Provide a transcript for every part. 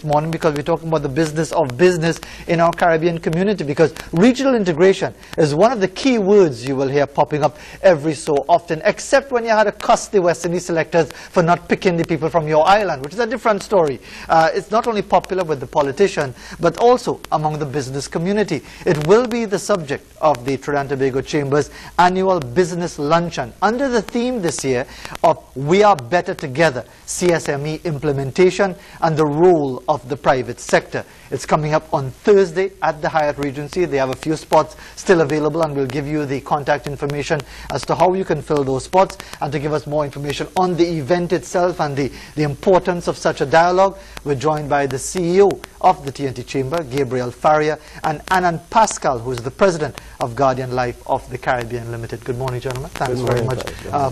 morning, because we're talking about the business of business in our Caribbean community, because regional integration is one of the key words you will hear popping up every so often, except when you had to cuss the West Indies selectors for not picking the people from your island, which is a different story. It's not only popular with the politician, but also among the business community. It will be the subject of the Trinidad and Tobago Chamber's annual business luncheon, under the theme this year of We Are Better Together, CSME implementation and the role of the private sector. It's coming up on Thursday at the Hyatt Regency. They have a few spots still available, and we'll give you the contact information as to how you can fill those spots. And to give us more information on the event itself and the importance of such a dialogue, we're joined by the CEO of the TNT Chamber, GABRIEL FARIA, and ANAND PASCAL, who is the president of Guardian Life of the Caribbean Limited. Good morning, gentlemen. Thanks very much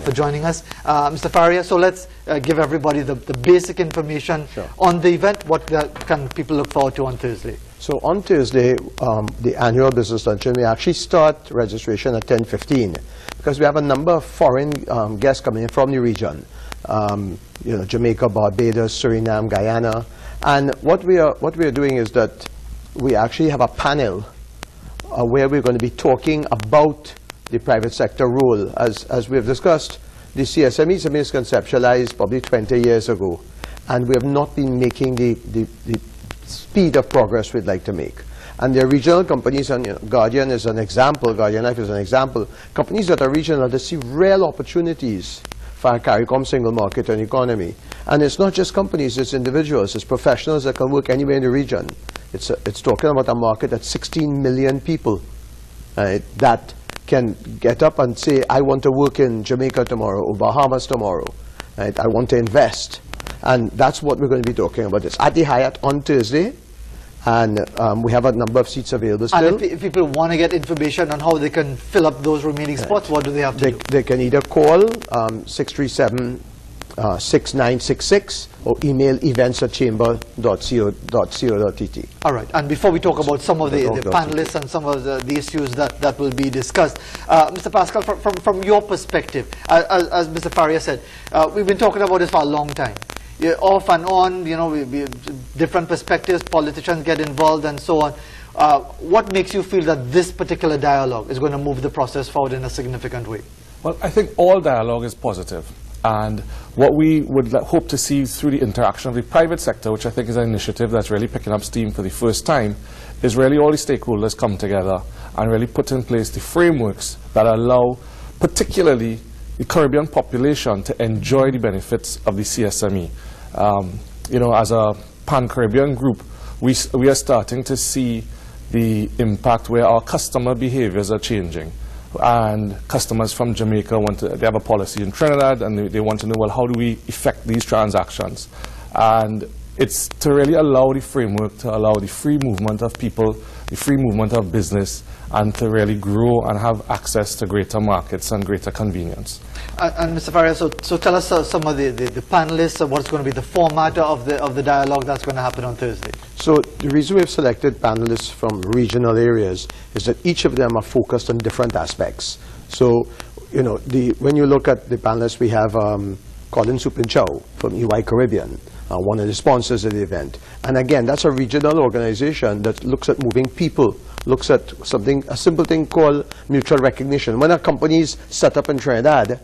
for joining us. Mr. FARIA, so let's give everybody the basic information on the event. What can people look forward to on Thursday? So on Thursday, the annual business luncheon, we actually start registration at 10:15 because we have a number of foreign guests coming in from the region. You know, Jamaica, Barbados, Suriname, Guyana. And what we are doing is that we actually have a panel where we're going to be talking about the private sector role. As we have discussed, the CSME is conceptualized probably 20 years ago, and we have not been making the speed of progress we'd like to make. And the regional companies, and Guardian is an example, Guardian Life is an example, companies that are regional that see real opportunities for a CARICOM single market and economy. And it's not just companies, it's individuals, it's professionals that can work anywhere in the region. It's talking about a market that's 16 million people that can get up and say, I want to work in Jamaica tomorrow or Bahamas tomorrow. I want to invest. And that's what we're going to be talking about. It's at the Hyatt on Thursday, and we have a number of seats available still. And if people want to get information on how they can fill up those remaining spots, what do they have to do? They can either call 637-6966 or email events@chamber.co.tt. All right. And before we talk about some of the panelists and some of the issues that will be discussed, Mr. Pascal, from your perspective, as Mr. Faria said, we've been talking about this for a long time. Off and on, you know, different perspectives, politicians get involved and so on. What makes you feel that this particular dialogue is going to move the process forward in a significant way? Well, I think all dialogue is positive. And what we would hope to see through the interaction of the private sector, which I think is an initiative that's really picking up steam for the first time, is really all the stakeholders come together and really put in place the frameworks that allow particularly the Caribbean population to enjoy the benefits of the CSME. You know, as a pan-Caribbean group, we are starting to see the impact where our customer behaviors are changing. And customers from Jamaica they have a policy in Trinidad, and they want to know, well, how do we effect these transactions? And it's to really allow the framework to allow the free movement of people, the free movement of business, and to really grow and have access to greater markets and greater convenience. And Mr. Faria, so tell us some of the panelists, what's going to be the format of the dialogue that's going to happen on Thursday. So the reason we've selected panelists from regional areas is that each of them are focused on different aspects. So, you know, when you look at the panelists, we have Colin Supinchow from EY Caribbean, one of the sponsors of the event. And again, that's a regional organization that looks at moving people, looks at a simple thing called mutual recognition. When a company's set up in Trinidad,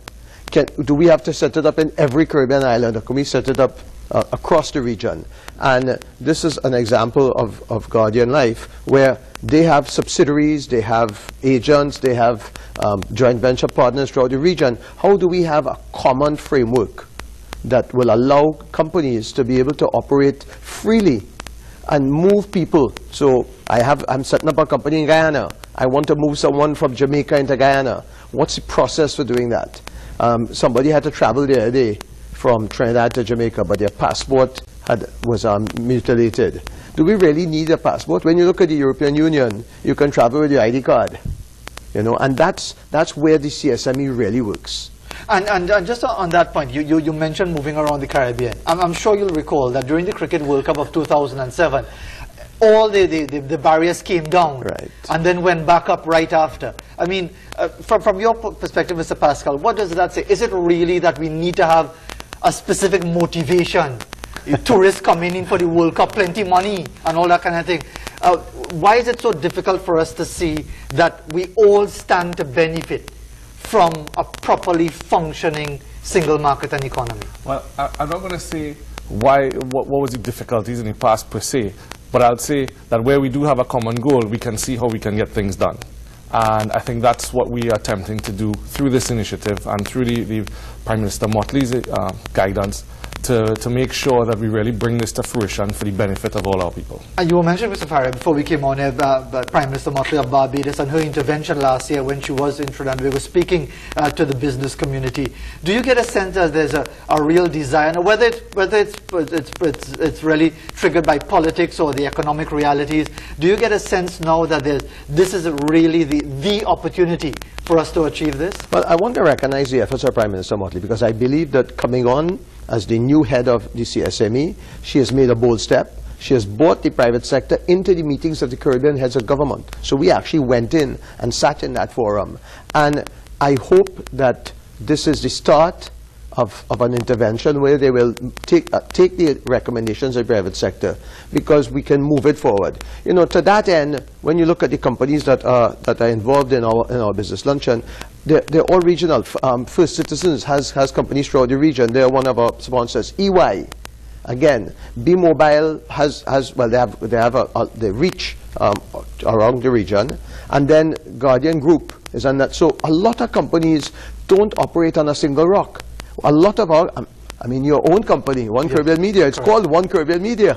do we have to set it up in every Caribbean island, or can we set it up across the region? And this is an example of Guardian Life, where they have subsidiaries, they have agents, they have joint venture partners throughout the region. How do we have a common framework that will allow companies to be able to operate freely and move people? So I'm setting up a company in Guyana. I want to move someone from Jamaica into Guyana. What's the process for doing that? Somebody had to travel the other day from Trinidad to Jamaica, but their passport was mutilated. Do we really need a passport? When you look at the European Union, you can travel with your ID card. You know, and that's where the CSME really works. And just on that point, you mentioned moving around the Caribbean. I'm sure you'll recall that during the Cricket World Cup of 2007, all the barriers came down, right, and then went back up right after. I mean, from your perspective, Mr. Pascal, what does that say? Is it really that we need to have a specific motivation tourists coming in for the World Cup, plenty money and all that kind of thing. Why is it so difficult for us to see that we all stand to benefit from a properly functioning single market and economy? Well, I'm not going to say what was the difficulties in the past per se, but I'll say that where we do have a common goal, we can see how we can get things done. And I think that's what we are attempting to do through this initiative and through the Prime Minister Motley's guidance to make sure that we really bring this to fruition for the benefit of all our people. And you mentioned, Mr. Faria, before we came on here, Prime Minister Motley of Barbados and her intervention last year when she was in Trinidad, we were speaking to the business community. Do you get a sense that there's a real desire, and whether it's really triggered by politics or the economic realities, do you get a sense now that this is really the opportunity for us to achieve this? Well, I want to recognize the efforts of Prime Minister Motley, because I believe that coming on as the new head of the CSME, she has made a bold step. She has brought the private sector into the meetings of the Caribbean heads of government. So we actually went in and sat in that forum. And I hope that this is the start of an intervention where they will take the recommendations of the private sector, because we can move it forward. You know, to that end, when you look at the companies that are involved in our business luncheon, they're all regional. First Citizens has companies throughout the region. They're one of our sponsors. EY, again, B-Mobile has well, they have the reach around the region, and then Guardian Group is on that. So a lot of companies don't operate on a single rock. A lot of our, I mean, your own company, One Caribbean Media, it's called One Caribbean Media,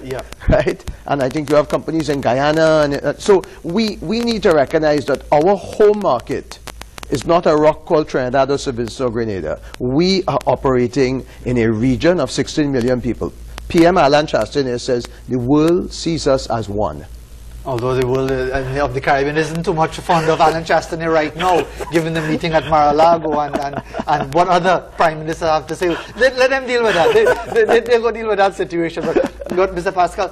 right? And I think you have companies in Guyana. And so we need to recognize that our home market is not a rock called Trinidad or St. Vincent or Grenada. We are operating in a region of 16 million people. PM Alan Chastanet says the world sees us as one. Although the world of the Caribbean isn't too much fond of Alan Chastanet right now, given the meeting at Mar-a-Lago and what other prime ministers have to say. Let them deal with that. They'll go deal with that situation. But Mr. Pascal,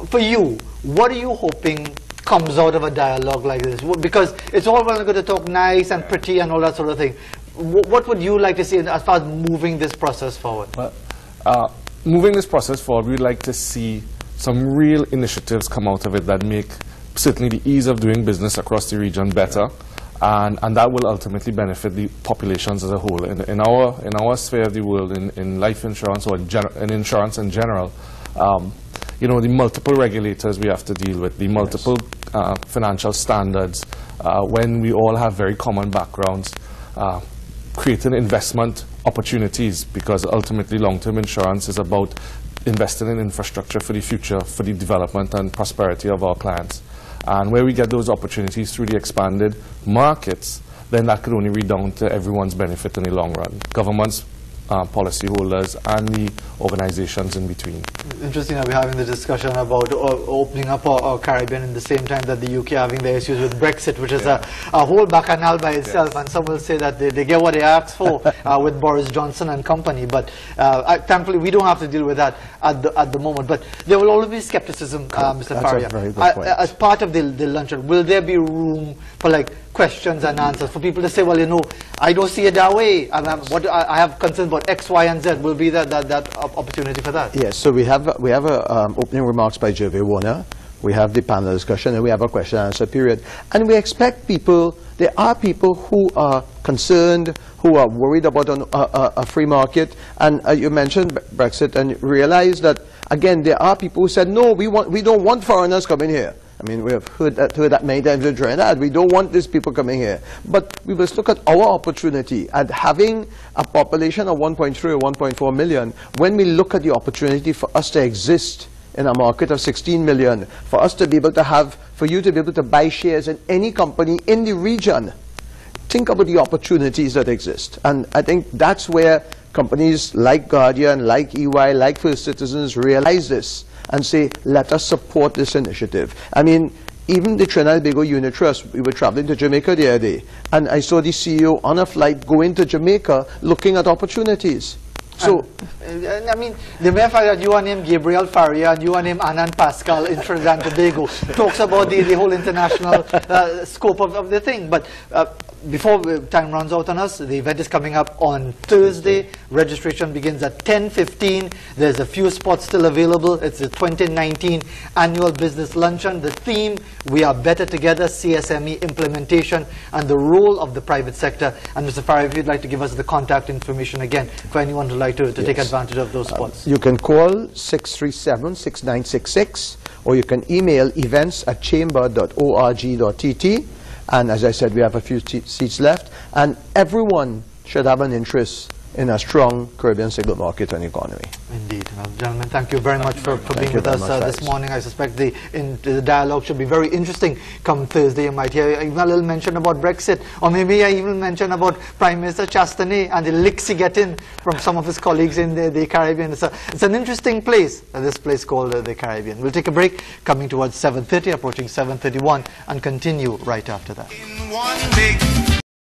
for you, what are you hoping comes out of a dialogue like this? Because it's all well and good to talk nice and pretty and all that sort of thing. What would you like to see as far as moving this process forward? Well, moving this process forward, we'd like to see some real initiatives come out of it that make certainly the ease of doing business across the region better, and that will ultimately benefit the populations as a whole. In our sphere of the world, in life insurance or in insurance in general, you know, the multiple regulators we have to deal with, the multiple financial standards, when we all have very common backgrounds, creating investment opportunities, because ultimately long-term insurance is about investing in infrastructure for the future, for the development and prosperity of our clients. And where we get those opportunities through the expanded markets, then that could only redound to everyone's benefit in the long run. Governments, policyholders, and the organizations in between. Interesting that we're having the discussion about opening up our Caribbean in the same time that the UK having their issues with Brexit, which is a whole bacchanal by itself, and some will say that they get what they asked for with Boris Johnson and company, but thankfully we don't have to deal with that at the moment. But there will always be skepticism, Mr. Faria. As part of the luncheon, will there be room for questions and answers for people to say, well, you know, I don't see it that way, and I have concerns about X, Y, and Z? Will be that opportunity for that? Yes. So we have opening remarks by Gervais Warner. We have the panel discussion, and we have a question and answer period. And we expect people. There are people who are concerned, who are worried about a free market. And you mentioned Brexit, and realize that again there are people who said, no, we don't want foreigners coming here. I mean, we have heard that many times in Trinidad. We don't want these people coming here. But we must look at our opportunity at having a population of 1.3 or 1.4 million. When we look at the opportunity for us to exist in a market of 16 million, for us to be able to for you to be able to buy shares in any company in the region, think about the opportunities that exist. And I think that's where companies like Guardian, like EY, like First Citizens realize this and say, let us support this initiative. I mean, even the Trinidad and Tobago Unit Trust, we were traveling to Jamaica the other day, and I saw the CEO on a flight going to Jamaica looking at opportunities. So, I mean, the mere fact that you are named GABRIEL FARIA and you are named ANAND PASCAL in Trinidad and Tobago talks about the whole international scope of the thing. But before time runs out on us, the event is coming up on Thursday. Registration begins at 10:15. There's a few spots still available. It's the 2019 Annual Business Luncheon. The theme, We Are Better Together, CSME Implementation, and the role of the private sector. And Mr. Faria, if you'd like to give us the contact information again for anyone who'd like to take advantage of those spots. You can call 637-6966, or you can email events@chamber.org.tt. And as I said, we have a few seats left, and everyone should have an interest in a strong Caribbean single market and economy. Indeed. Well, gentlemen, thank you very much for being with us this morning. I suspect the dialogue should be very interesting come Thursday. You might hear even a little mention about Brexit, or maybe I even mention about Prime Minister Chastanet and the licks he gets in from some of his colleagues in the Caribbean. It's an interesting place, this place called the Caribbean. We'll take a break, coming towards 7:30, approaching 7:31, and continue right after that.